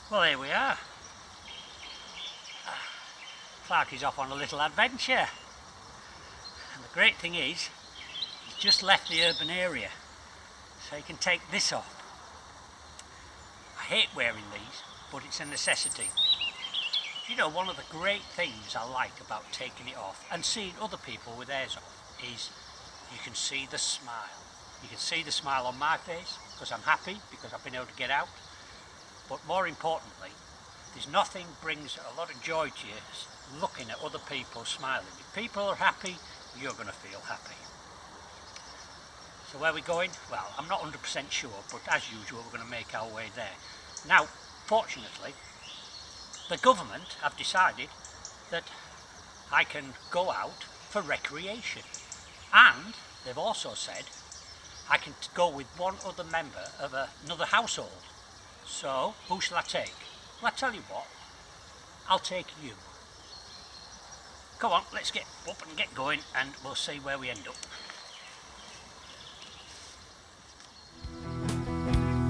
Well, here we are. Clarky's off on a little adventure. And the great thing is, he's just left the urban area, so he can take this off. I hate wearing these, but it's a necessity. You know, one of the great things I like about taking it off and seeing other people with theirs off is you can see the smile. You can see the smile on my face because I'm happy, because I've been able to get out. But more importantly, there's nothing brings a lot of joy to you looking at other people smiling. If people are happy, you're going to feel happy. So where are we going? Well, I'm not 100% sure, but as usual we're going to make our way there. Now, fortunately, the government have decided that I can go out for recreation, and they've also said I can go with one other member of another household. So, who shall I take? Well, I tell you what, I'll take you. Come on, let's get up and get going, and we'll see where we end up.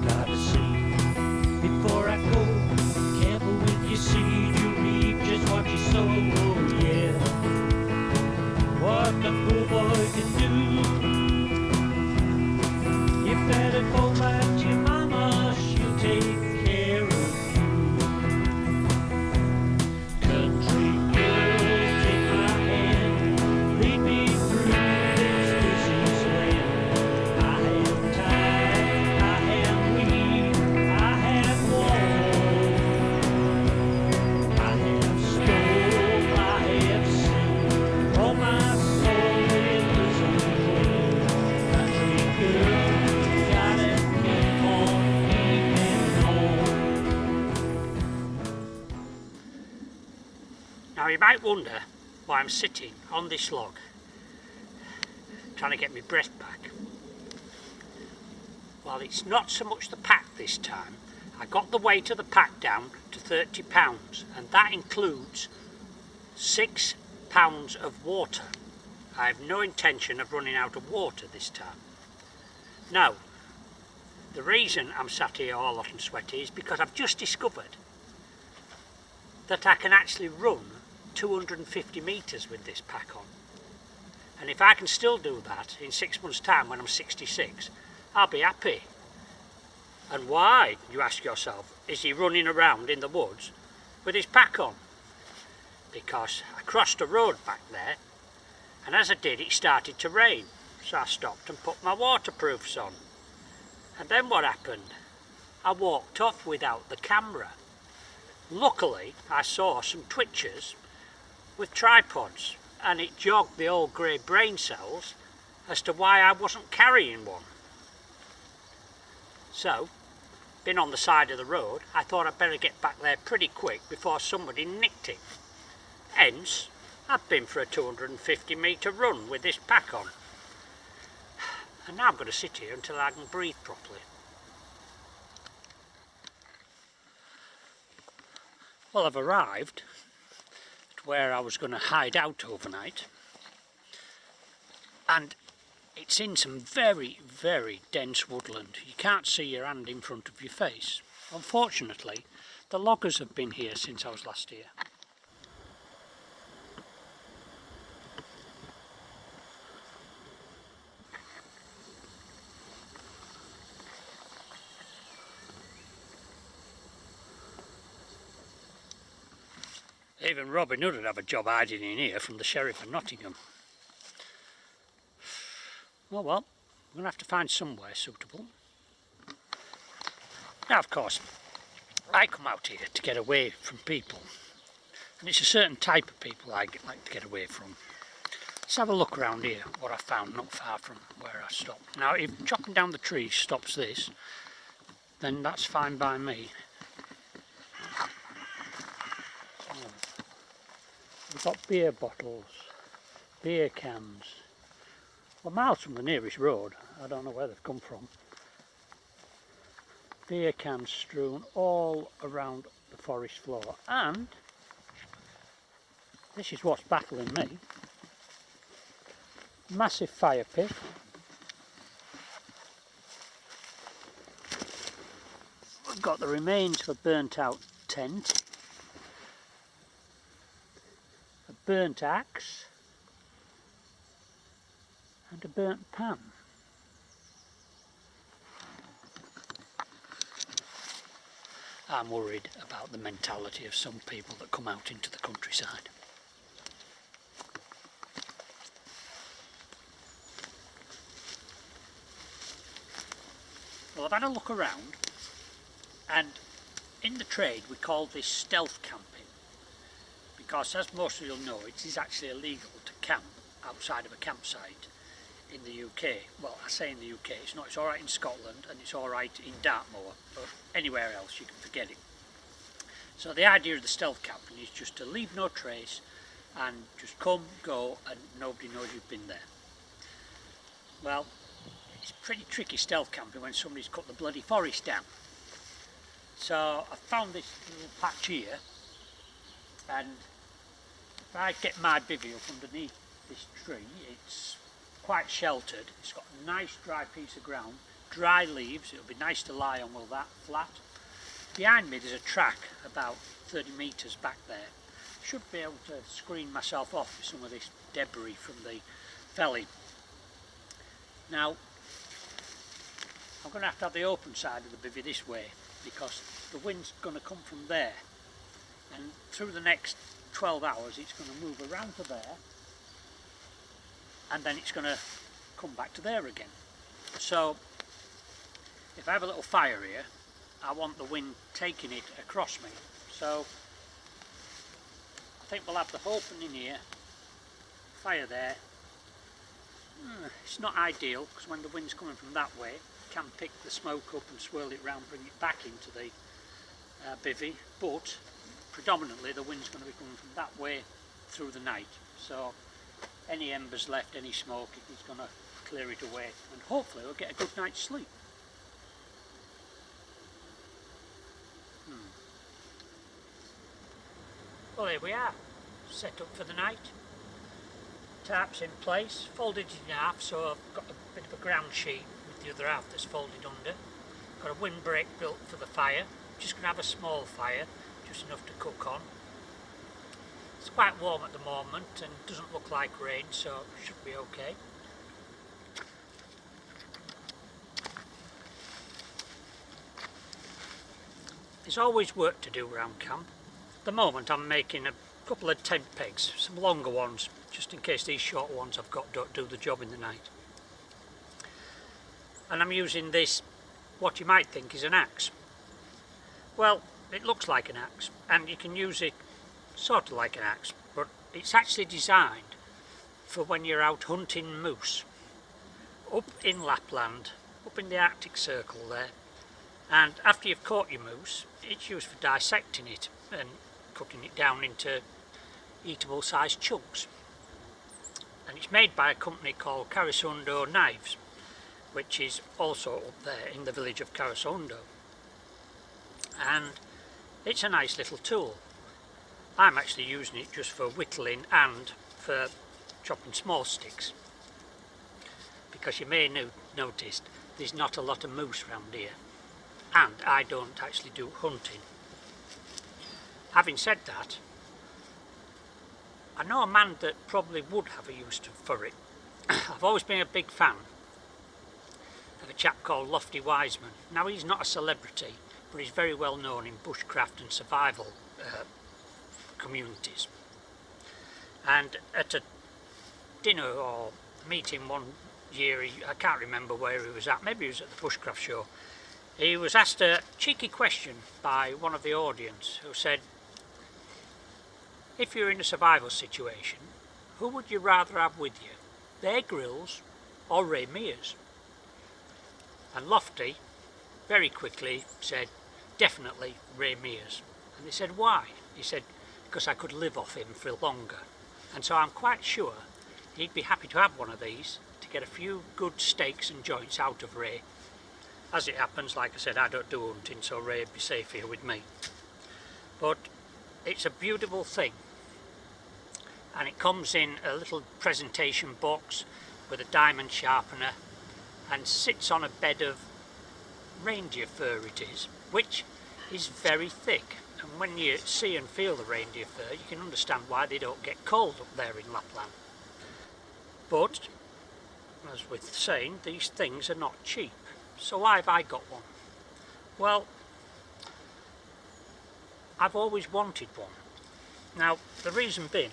Gotta see before I go. Careful with your seed, you reap just what you sow. Oh yeah, what the poor boy can do. You better go back to your mama, she'll take care of you. Country girl, take my hand, lead me through this busy land. I have time, I have weed, I have wall, I have stove, I have sin. Oh, my soul is unclean. Country girl, gotta keep on keeping on. Now you might wonder why I'm sitting on this log trying to get my breath back. Well, it's not so much the pack this time. I got the weight of the pack down to 30 pounds, and that includes 6 pounds of water. I have no intention of running out of water this time. Now, the reason I'm sat here all hot and sweaty is because I've just discovered that I can actually run 250 metres with this pack on. And if I can still do that in 6 months' time when I'm 66, I'll be happy. And why, you ask yourself, is he running around in the woods with his pack on? Because I crossed a road back there, and as I did it started to rain, so I stopped and put my waterproofs on. And then what happened? I walked off without the camera. Luckily I saw some twitchers with tripods, and it jogged the old grey brain cells as to why I wasn't carrying one. So, being on the side of the road, I thought I'd better get back there pretty quick before somebody nicked it. Hence, I've been for a 250 metre run with this pack on. And now I'm going to sit here until I can breathe properly. Well, I've arrived at where I was going to hide out overnight, and it's in some very, very dense woodland. You can't see your hand in front of your face. Unfortunately, the loggers have been here since I was last here. Even Robin Hood would have a job hiding in here from the Sheriff of Nottingham. Oh well, we're going to have to find somewhere suitable. Now, of course, I come out here to get away from people. And it's a certain type of people I like to get away from. Let's have a look around here, what I found not far from where I stopped. Now, if chopping down the trees stops this, then that's fine by me. We've got beer bottles, beer cans. Well, miles from the nearest road. I don't know where they've come from. Beer cans strewn all around the forest floor. And this is what's baffling me. Massive fire pit. I've got the remains of a burnt out tent, a burnt axe and a burnt pan. I'm worried about the mentality of some people that come out into the countryside. Well, I've had a look around, and in the trade we call this stealth camping, because as most of you'll know, it is actually illegal to camp outside of a campsite in the UK. Well, I say in the UK, it's not. It's alright in Scotland and it's alright in Dartmoor, but anywhere else you can forget it. So the idea of the stealth camping is just to leave no trace and just come, go, and nobody knows you've been there. Well, it's pretty tricky stealth camping when somebody's cut the bloody forest down. So I found this little patch here, and if I get my bivvy up underneath this tree, it's quite sheltered. It's got a nice dry piece of ground, dry leaves. It'll be nice to lie on, with that flat. Behind me there's a track about 30 metres back there. Should be able to screen myself off with some of this debris from the felling. Now I'm going to have the open side of the bivvy this way, because the wind's going to come from there, and through the next 12 hours it's going to move around to there, and then it's going to come back to there again. So if I have a little fire here, I want the wind taking it across me. So I think we'll have the opening here, fire there. It's not ideal, because when the wind's coming from that way, you can pick the smoke up and swirl it round, bring it back into the bivvy, but predominantly the wind's going to be coming from that way through the night. So any embers left, any smoke, it's going to clear it away, and hopefully we'll get a good night's sleep. Well, here we are, set up for the night. Tarps in place, folded in half, so I've got a bit of a ground sheet with the other half that's folded under. Got a windbreak built for the fire. Just going to have a small fire, just enough to cook on. It's quite warm at the moment and doesn't look like rain, so it should be okay. There's always work to do around camp. At the moment I'm making a couple of tent pegs, some longer ones, just in case these short ones I've got don't do the job in the night. And I'm using this, what you might think is an axe. Well, it looks like an axe, and you can use it sort of like an axe, but it's actually designed for when you're out hunting moose up in Lapland, up in the Arctic Circle there. And after you've caught your moose, it's used for dissecting it and cutting it down into eatable sized chunks. And it's made by a company called Clarkys Knives, which is also up there in the village of Clarkys. And it's a nice little tool. I'm actually using it just for whittling and for chopping small sticks, because you may notice there's not a lot of moose around here, and I don't actually do hunting. Having said that, I know a man that probably would have a use for it. I've always been a big fan of a chap called Lofty Wiseman. Now, he's not a celebrity, but he's very well known in bushcraft and survival communities. And at a dinner or meeting one year, I can't remember where he was at, maybe he was at the bushcraft show, he was asked a cheeky question by one of the audience who said, if you're in a survival situation, who would you rather have with you, Bear Grylls or Ray Mears? And Lofty very quickly said, definitely Ray Mears. And they said, why? He said, because I could live off him for longer. And so I'm quite sure he'd be happy to have one of these to get a few good steaks and joints out of Ray. As it happens, like I said, I don't do hunting, so Ray'd be safe here with me. But it's a beautiful thing. And it comes in a little presentation box with a diamond sharpener and sits on a bed of reindeer fur it is. which is very thick. And when you see and feel the reindeer fur, you can understand why they don't get cold up there in Lapland. But, as with saying, these things are not cheap. So why have I got one? Well, I've always wanted one. Now, the reason being,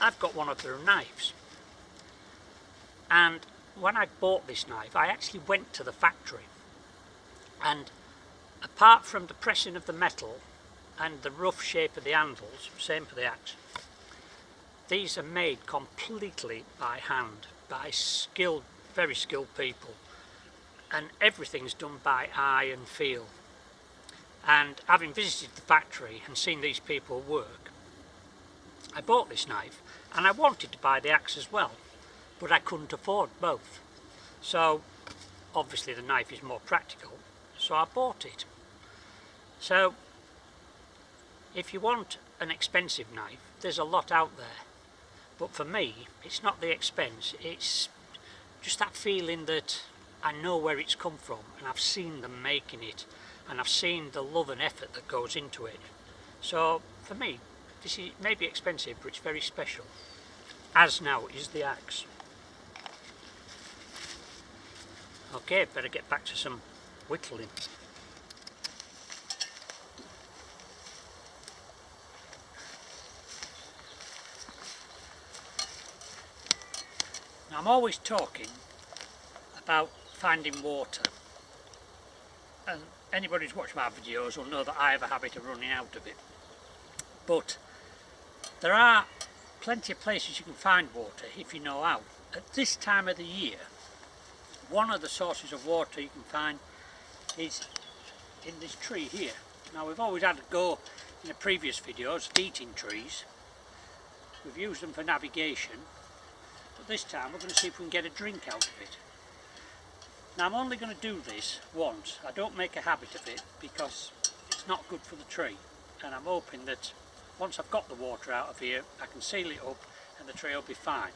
I've got one of their knives. And when I bought this knife, I actually went to the factory. And apart from the pressing of the metal and the rough shape of the handles, same for the axe, these are made completely by hand, by skilled, very skilled people. And everything's done by eye and feel. And having visited the factory and seen these people work, I bought this knife, and I wanted to buy the axe as well, but I couldn't afford both. So obviously the knife is more practical, so I bought it. So if you want an expensive knife, there's a lot out there. But for me, it's not the expense, it's just that feeling that I know where it's come from, and I've seen them making it, and I've seen the love and effort that goes into it. So for me, this is maybe expensive, but it's very special. As now is the axe. Okay, better get back to some whittling. Now, I'm always talking about finding water, and anybody who's watched my videos will know that I have a habit of running out of it. But there are plenty of places you can find water if you know how. At this time of the year, one of the sources of water you can find is in this tree here. Now, we've always had a go in the previous videos at eating trees. We've used them for navigation, but this time we're going to see if we can get a drink out of it. Now, I'm only going to do this once. I don't make a habit of it because it's not good for the tree, and I'm hoping that once I've got the water out of here, I can seal it up and the tree will be fine.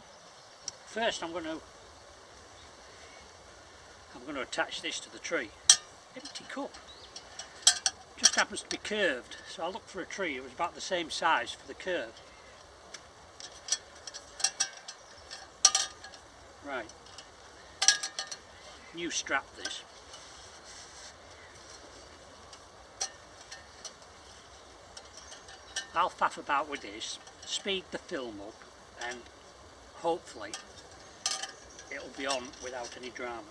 First, I'm going to attach this to the tree. Empty cup. Just happens to be curved, so I looked for a tree. It was about the same size for the curve. Right. New strap this. I'll faff about with this, speed the film up, and hopefully it'll be on without any drama.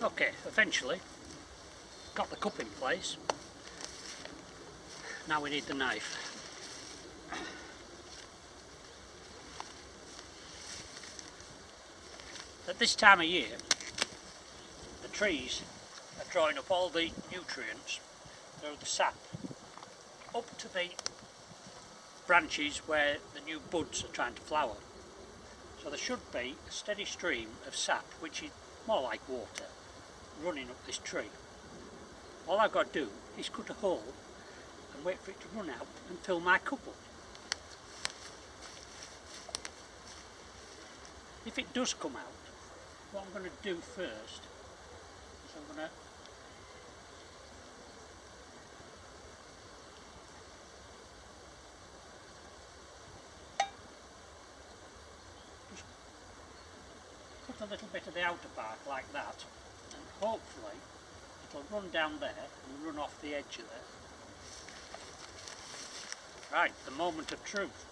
Okay, eventually got the cup in place. Now we need the knife. At this time of year, the trees are drawing up all the nutrients through the sap up to the branches where the new buds are trying to flower. So there should be a steady stream of sap, which is more like water, running up this tree. All I've got to do is cut a hole and wait for it to run out and fill my cup up. If it does come out, what I'm going to do first is I'm going to just cut a little bit of the outer bark like that, and hopefully it'll run down there and run off the edge of there. Right, the moment of truth.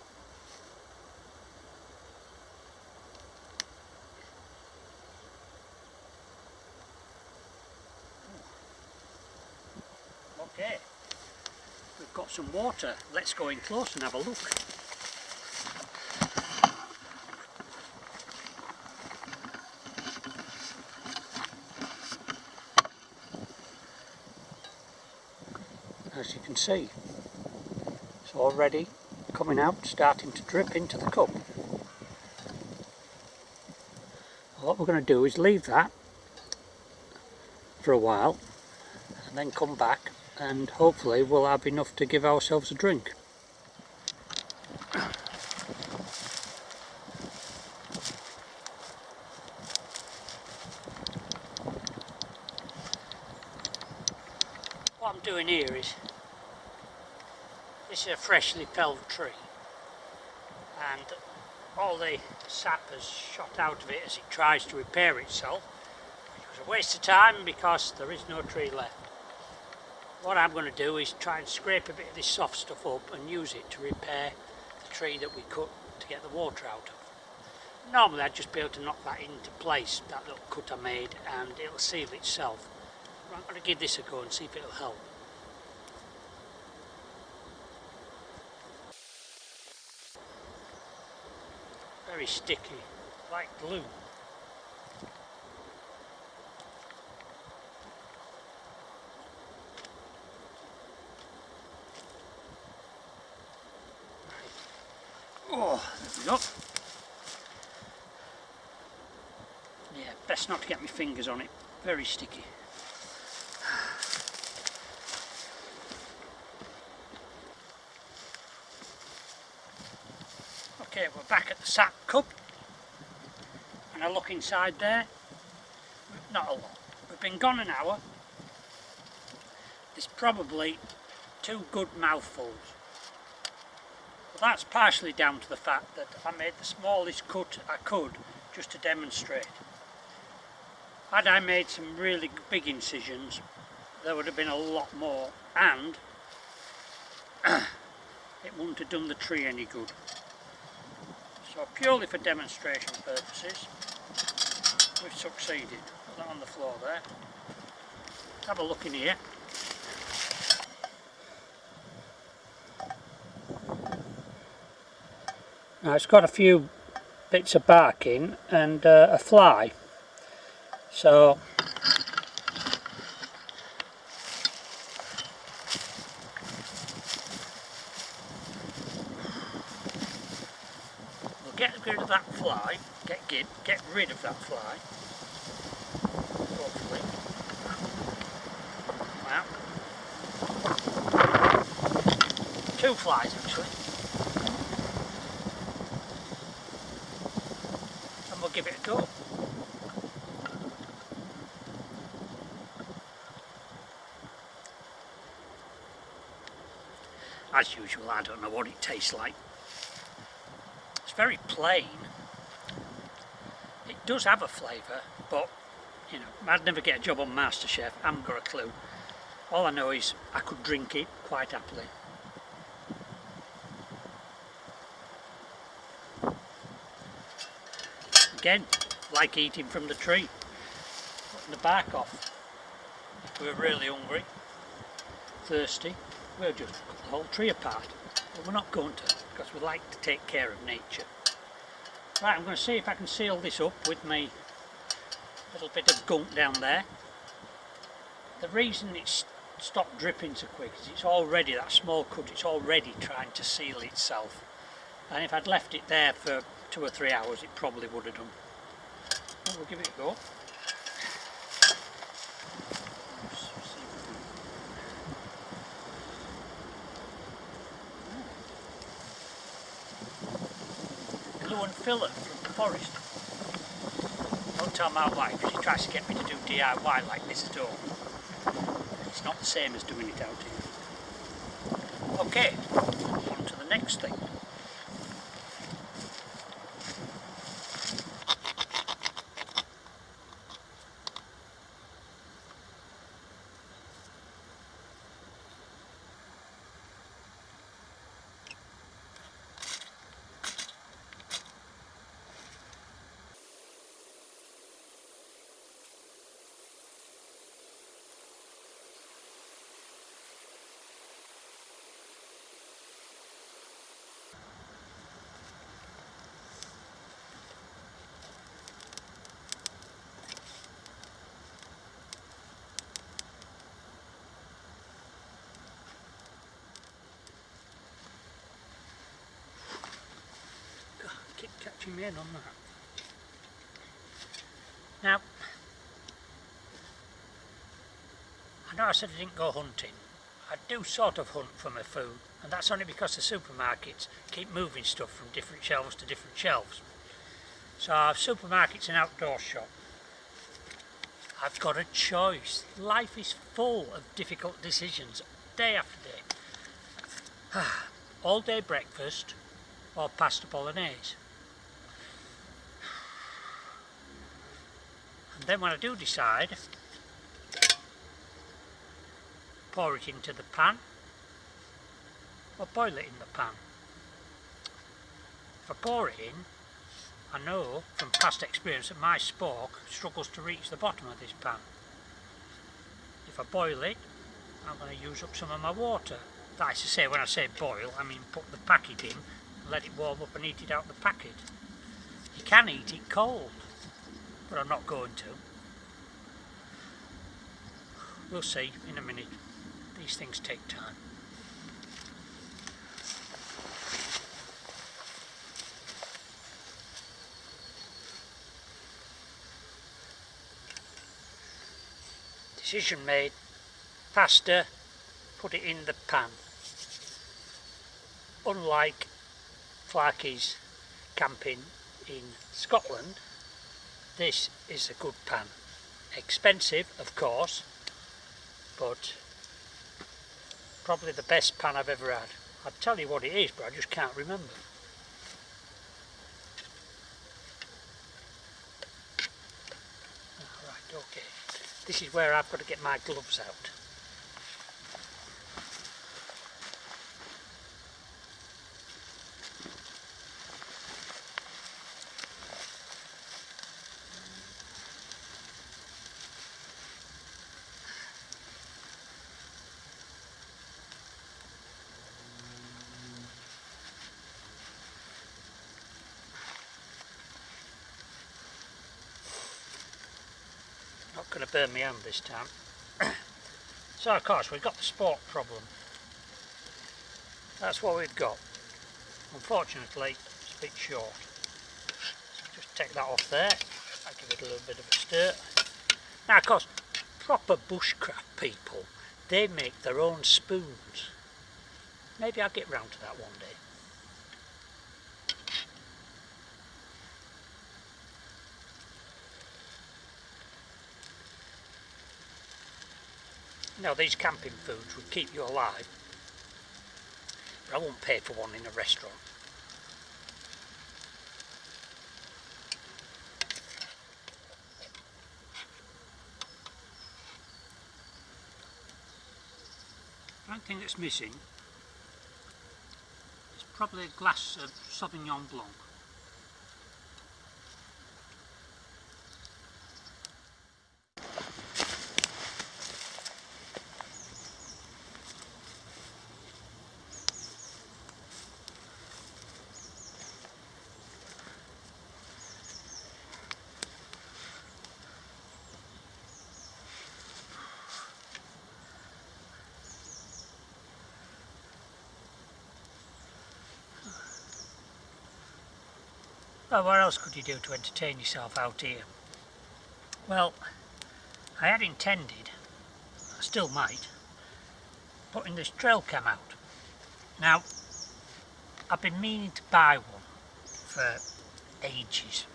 Okay, we've got some water. Let's go in close and have a look. As you can see, it's already coming out, starting to drip into the cup. What we're going to do is leave that for a while, and then come back and hopefully we'll have enough to give ourselves a drink. What I'm doing here is, this is a freshly felled tree and all the sap has shot out of it as it tries to repair itself, which was a waste of time because there is no tree left. What I'm going to do is try and scrape a bit of this soft stuff up and use it to repair the tree that we cut to get the water out of. Normally I'd just be able to knock that into place, that little cut I made, and it'll seal itself. But I'm going to give this a go and see if it'll help. Very sticky, like glue. Oh, there we go. Yeah, best not to get my fingers on it. Very sticky. Okay, we're back at the sap cup. And I look inside there. Not a lot. We've been gone an hour. There's probably 2 good mouthfuls. Well, that's partially down to the fact that I made the smallest cut I could just to demonstrate. Had I made some really big incisions, there would have been a lot more, and it wouldn't have done the tree any good. So purely for demonstration purposes, we've succeeded. Put that on the floor there. Let's have a look in here. Now it's got a few bits of bark in and a fly, so we'll get rid of that fly, get rid of that fly, hopefully. Well, 2 flies actually. We'll give it a go. As usual, I don't know what it tastes like. It's very plain. It does have a flavour, but you know, I'd never get a job on MasterChef. I haven't got a clue. All I know is I could drink it quite happily. Again, like eating from the tree, putting the bark off. If we're really hungry, thirsty, we'll just cut the whole tree apart. But we're not going to, because we like to take care of nature. Right, I'm going to see if I can seal this up with my little bit of gunk down there. The reason it's stopped dripping so quick is it's already, that small cut, it's already trying to seal itself. And if I'd left it there for 2 or 3 hours, it probably would have done. Well, we'll give it a go. Glue and filler from the forest. Don't tell my wife, she tries to get me to do DIY like this at home. It's not the same as doing it out here. Okay, on to the next thing. Keep catching me in on that. Now, I know I said I didn't go hunting. I do sort of hunt for my food, and that's only because the supermarkets keep moving stuff from different shelves to different shelves. So our supermarket's an outdoor shop. I've got a choice. Life is full of difficult decisions, day after day. All day breakfast or pasta bolognese. And then when I do decide, pour it into the pan or boil it in the pan. If I pour it in, I know from past experience that my spork struggles to reach the bottom of this pan. If I boil it, I'm going to use up some of my water. That is to say, when I say boil, I mean put the packet in, let it warm up and eat it out the packet. You can eat it cold, but I'm not going to. We'll see in a minute. These things take time. Decision made. Pasta, put it in the pan. Unlike Clarkys camping in Scotland, this is a good pan. Expensive, of course, but probably the best pan I've ever had. I'd tell you what it is, but I just can't remember. Right, okay. This is where I've got to get my gloves out. Not going to burn my hand this time. So of course we've got the spork problem. That's what we've got. Unfortunately it's a bit short. So just take that off there. I'll give it a little bit of a stir. Now of course proper bushcraft people, they make their own spoons. Maybe I'll get round to that one day. Now these camping foods would keep you alive, but I won't pay for one in a restaurant. One thing that's missing is probably a glass of Sauvignon Blanc. Well, what else could you do to entertain yourself out here? Well, I had intended, I still might, putting this trail cam out. Now, I've been meaning to buy one for ages,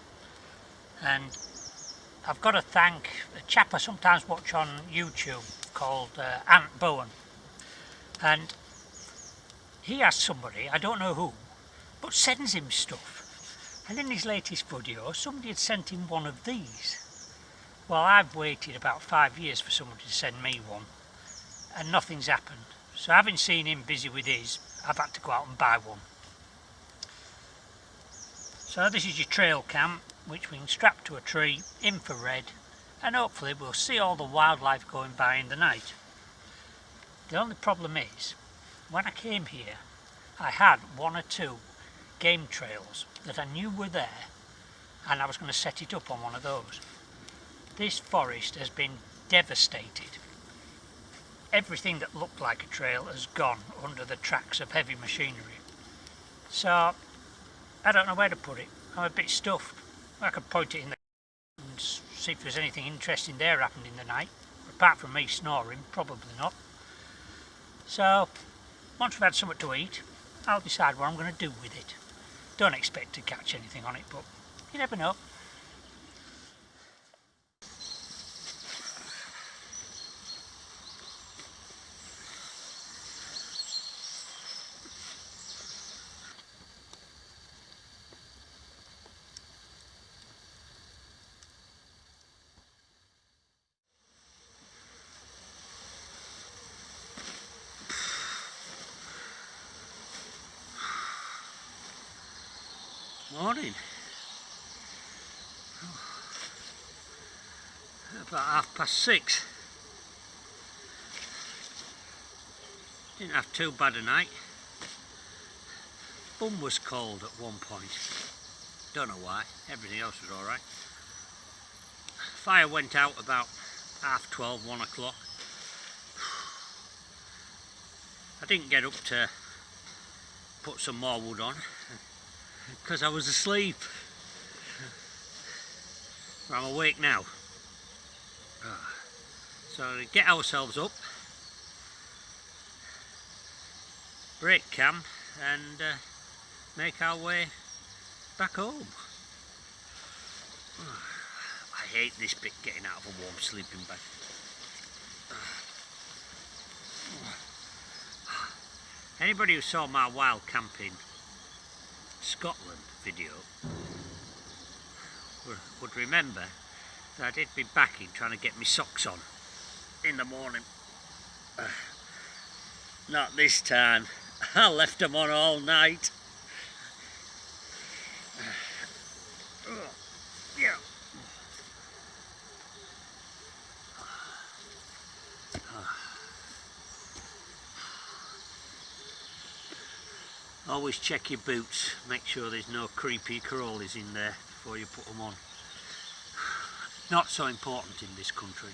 and I've got to thank a chap I sometimes watch on YouTube called Ant Bowen, and he asked somebody, I don't know who, but sends him stuff. And in his latest video, somebody had sent him one of these. Well, I've waited about 5 years for somebody to send me one, and nothing's happened. So having seen him busy with his, I've had to go out and buy one. So this is your trail cam, which we can strap to a tree, infrared, and hopefully we'll see all the wildlife going by in the night. The only problem is, when I came here, I had one or two game trails that I knew were there, and I was going to set it up on one of those. This forest has been devastated. Everything that looked like a trail has gone under the tracks of heavy machinery. So I don't know where to put it. I'm a bit stuffed. I could point it in the and see if there's anything interesting there happened in the night, apart from me snoring, probably not. So once we've had something to eat, I'll decide what I'm going to do with it. Don't expect to catch anything on it, but you never know. Morning. About 6:30. Didn't have too bad a night. Bum was cold at one point. Don't know why. Everything else was alright. Fire went out about 12:30, 1 o'clock. I didn't get up to put some more wood on because I was asleep. I'm awake now. So we get ourselves up, break camp and make our way back home. I hate this bit, getting out of a warm sleeping bag. Anybody who saw my wild camping Scotland video would remember that I did me backing trying to get my socks on in the morning. Not this time. I left them on all night. Yeah. Always check your boots, make sure there's no creepy crawlies in there before you put them on. Not so important in this country.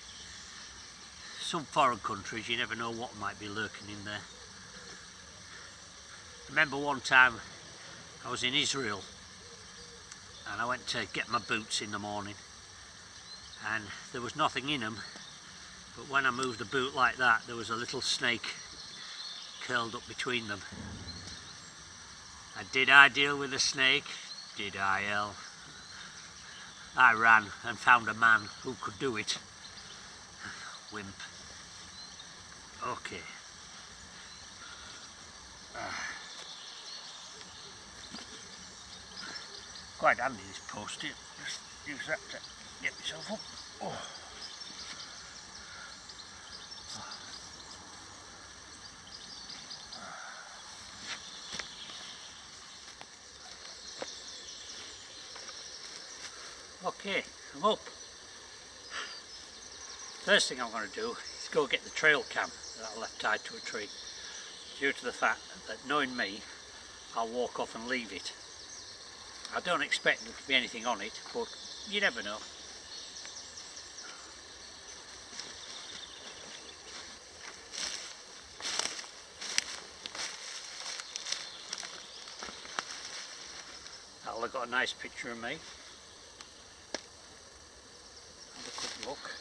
Some foreign countries you never know what might be lurking in there. I remember one time I was in Israel and I went to get my boots in the morning and there was nothing in them, but when I moved the boot like that there was a little snake curled up between them. And did I deal with a snake? Did I, hell? I ran and found a man who could do it. Wimp. Okay. Quite handy, this post-it. Just use that to get myself up. Oh. Okay, I'm up. First thing I'm going to do is go get the trail cam that I left tied to a tree, due to the fact that, knowing me, I'll walk off and leave it. I don't expect there to be anything on it, but you never know. That'll have got a nice picture of me. Have a quick look.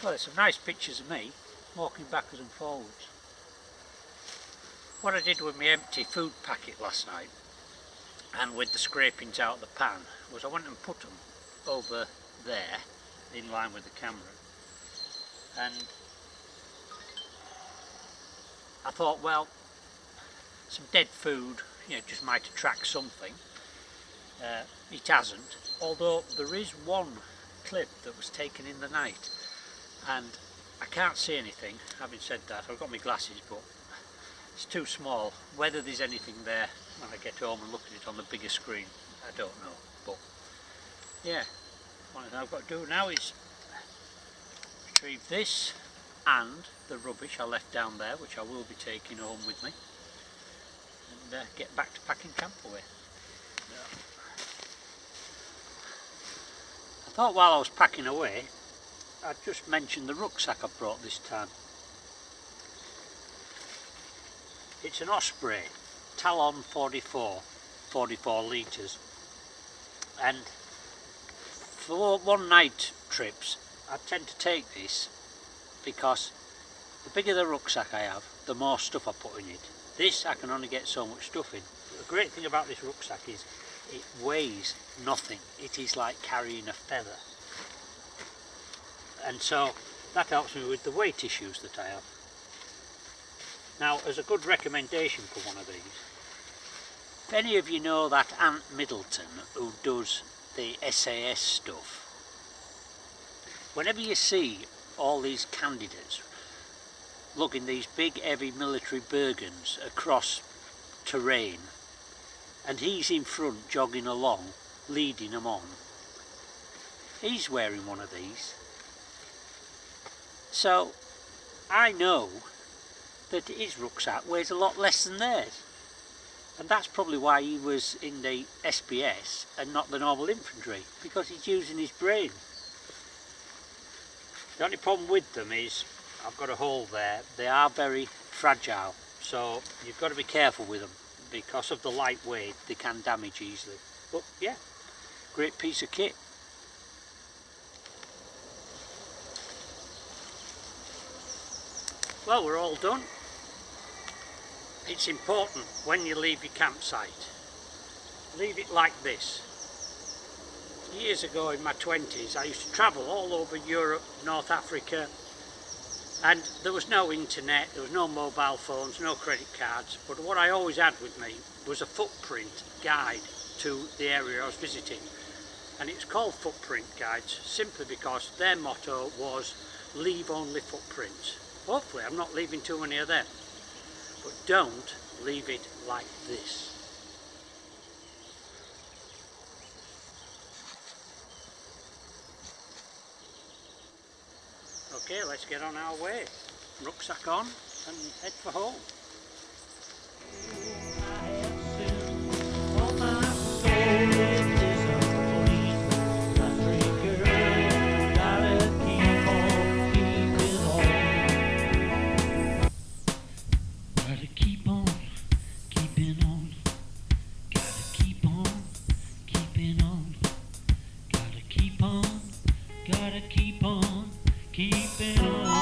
Well, there's some nice pictures of me walking backwards and forwards. What I did with my empty food packet last night and with the scrapings out of the pan was I went and put them over there in line with the camera, and I thought, well, some dead food, you know, just might attract something. It hasn't, although there is one clip that was taken in the night and I can't see anything. Having said that, I've got my glasses but it's too small. Whether there's anything there when I get home and look at it on the bigger screen, I don't know. But yeah, one thing I've got to do now is retrieve this and the rubbish I left down there, which I will be taking home with me, and get back to packing camp away. I thought while I was packing away I'd just mention the rucksack I brought this time. It's an Osprey, Talon 44 litres, and for one night trips I tend to take this because the bigger the rucksack I have, the more stuff I put in it. This I can only get so much stuff in. The great thing about this rucksack is it weighs nothing. It is like carrying a feather, and so that helps me with the weight issues that I have. Now, as a good recommendation for one of these, if any of you know that Ant Middleton who does the SAS stuff, whenever you see all these candidates lugging these big heavy military Bergens across terrain, and he's in front jogging along, leading them on, he's wearing one of these. So I know that his rucksack weighs a lot less than theirs, and that's probably why he was in the SPS and not the normal infantry, because he's using his brain. The only problem with them is I've got a hole there. They are very fragile, so you've got to be careful with them. Because of the light weight, they can damage easily. But yeah, great piece of kit. Well, we're all done. It's important when you leave your campsite, leave it like this. Years ago in my 20s I used to travel all over Europe, North Africa, and there was no internet, there was no mobile phones, no credit cards, but what I always had with me was a footprint guide to the area I was visiting, and it's called Footprint Guides simply because their motto was leave only footprints. Hopefully I'm not leaving too many of them. But don't leave it like this. Okay, let's get on our way. Rucksack on and head for home. Gotta keep on keeping on.